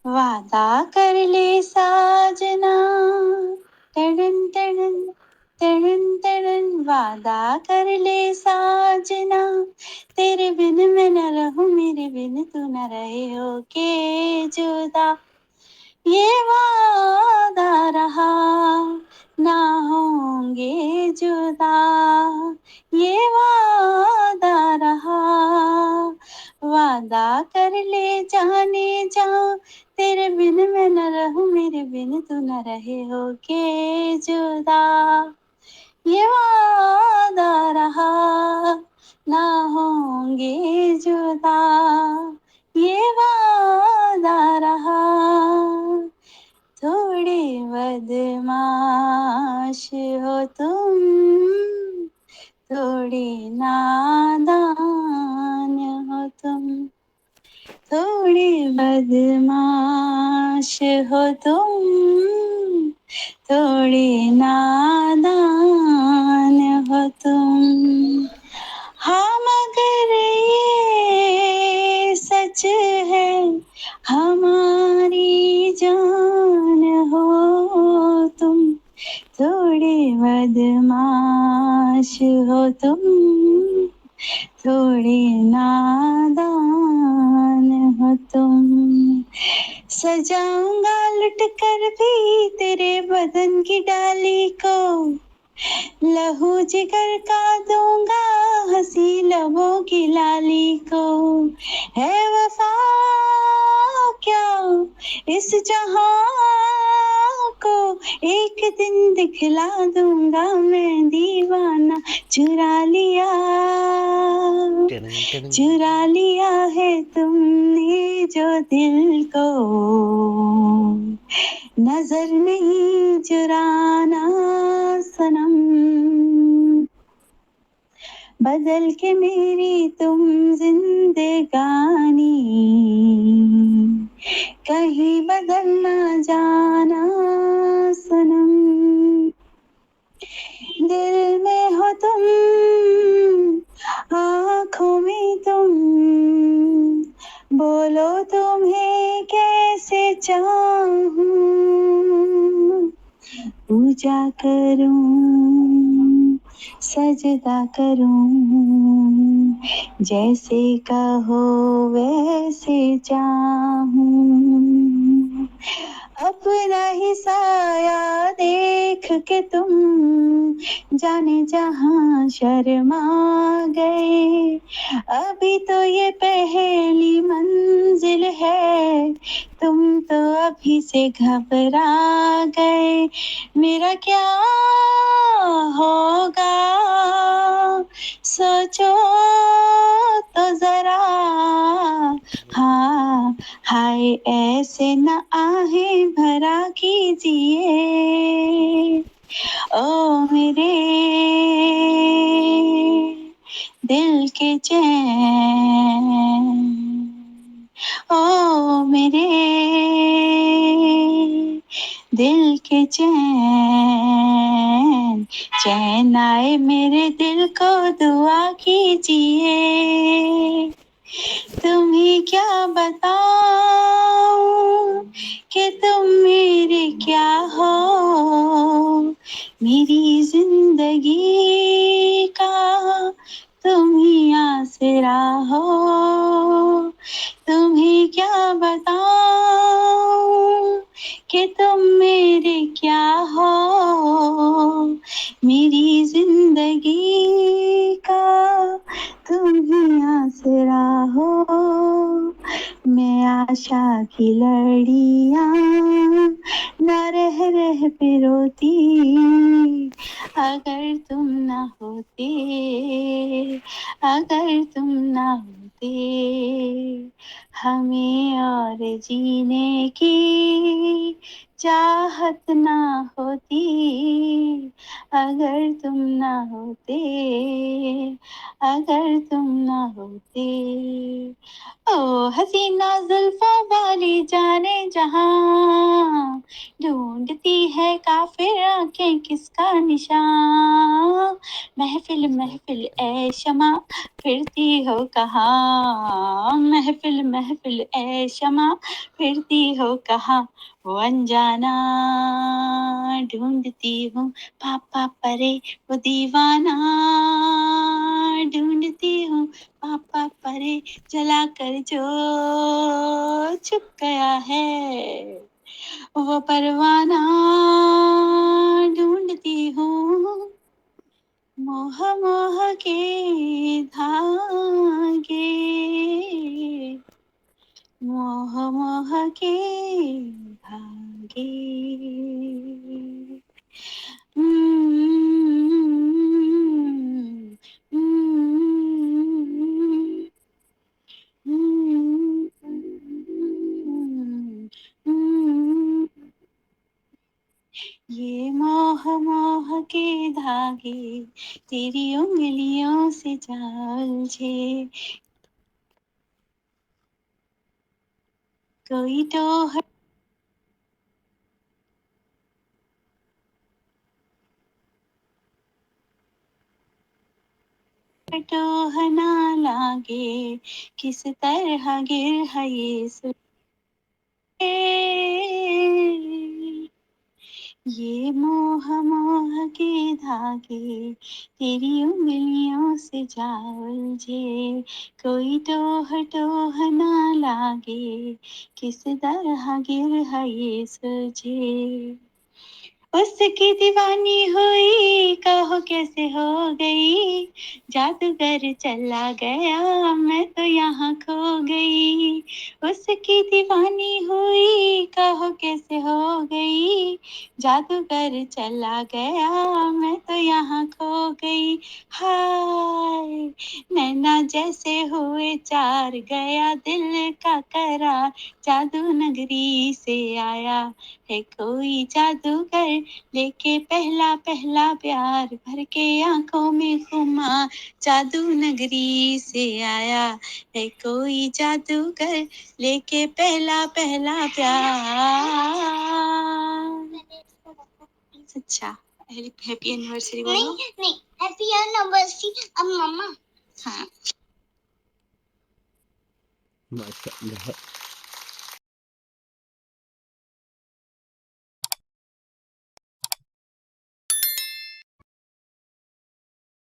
वादा कर ले साजना, टड़न टड़न टड़न टड़न, वादा कर ले साजना, तेरे बिन मैं न रहूं, मेरे बिन तू न रहे, हो के जुदा ये वादा रहा, ना होंगे जुदा ये वादा रहा। वादा कर ले जाने जा, तेरे बिन मैं न रहूं, मेरे बिन तू न रहे, हो के जुदा ये वादा रहा, ना होंगे जुदा ये वादा रहा। थोड़े बदमाश हो तुम, थोड़े नादान हो तुम, थोड़े बदमाश हो तुम, थोड़े नादान हो तुम। हाँ मगर ये सच है, हमारी जान हो तुम, थोड़े बदमाश हो तुम, थोड़े नादान हो तुम। सजाऊंगा लुट कर भी तेरे बदन की डाली को, लहू जिगर का दूंगा हंसी लबों की लाली को। है वफा क्या इस जहां को, एक दिन दिखला दूंगा मैं दीवाना, चुरा लिया चुरा लिया है तुमने जो दिल को, नजर नहीं चुराना सनम, बदल के मेरी तुम जिंदगानी, कहीं बदल ना जाना सनम। दिल में हो तुम, आँखों में तुम, बोलो तुम्हें कैसे चाहूं, पूजा करूं सजदा करूं, जैसे कहो वैसे चाहूं। अपना ही साया देख के तुम जाने जहां शर्मा गए, अभी तो ये पहली मंजिल है, तुम तो अभी से घबरा गए। मेरा क्या होगा सोचो तो जरा, हाँ हाय ऐसे न आहें भरा कीजिए, ओ मेरे दिल के चैन, ओ मेरे दिल के चैन, चैन आए मेरे दिल को दुआ कीजिए। तुम्हें क्या बताऊं कि तुम मेरे क्या हो, मेरी जिंदगी का तुम ही आसरा हो। तुम्हें क्या बताऊं कि तुम मेरे क्या हो, मेरी जिंदगी का तुम ही आसरा हो। मैं आशा की लड़ियां न रह रह पे रोती, अगर तुम ना होते, अगर तुम ना होते, हमें और जीने की चाहत ना होती, अगर तुम ना होते, अगर तुम ना होते। ओ हसीना जुल्फों वाली जाने जहां, ढूंढती है काफिर आंखें किसका निशान, महफिल महफिल ए शमा फिरती हो कहाँ, महफिल महफिल ए शमा फिरती हो कहाँ, वो अनजाना ढूंढती हूँ, पापा परे वो दीवाना ढूंढती हूँ, पापा परे जला कर जो छुप गया है, वो परवाना ढूंढती हूँ, मोह मोह के धागे, मोह मोह के धागे। ये मोह मोह के धागे तेरी उंगलियों से जाल छे, कोई तो टोह ना लागे, किस तरह गिर है ये ये मोह मोह के धागे तेरी उंगलियों से जा उलझे, कोई टोह टोह ना लागे, किस तरह गिर है ये सुलझे, उसकी दीवानी हुई कहो कैसे हो गई, जादूगर चला गया मैं तो यहाँ खो गई, उसकी दीवानी हुई कहो कैसे हो गई, जादूगर चला गया मैं तो यहाँ खो गई, हाय नैना जैसे हुए चार गया दिल का करार, जादू नगरी से आया है कोई जादूगर, लेके पहला पहला प्यार भर के आंखों में खुमार, जादू नगरी से आया है कोई जादूगर, लेके पहला पहला प्यार। अच्छा हैप्पी एनिवर्सरी बोलो। नहीं नहीं हैप्पी एनिवर्सरी अब मम्मा। हाँ माशाल्लाह।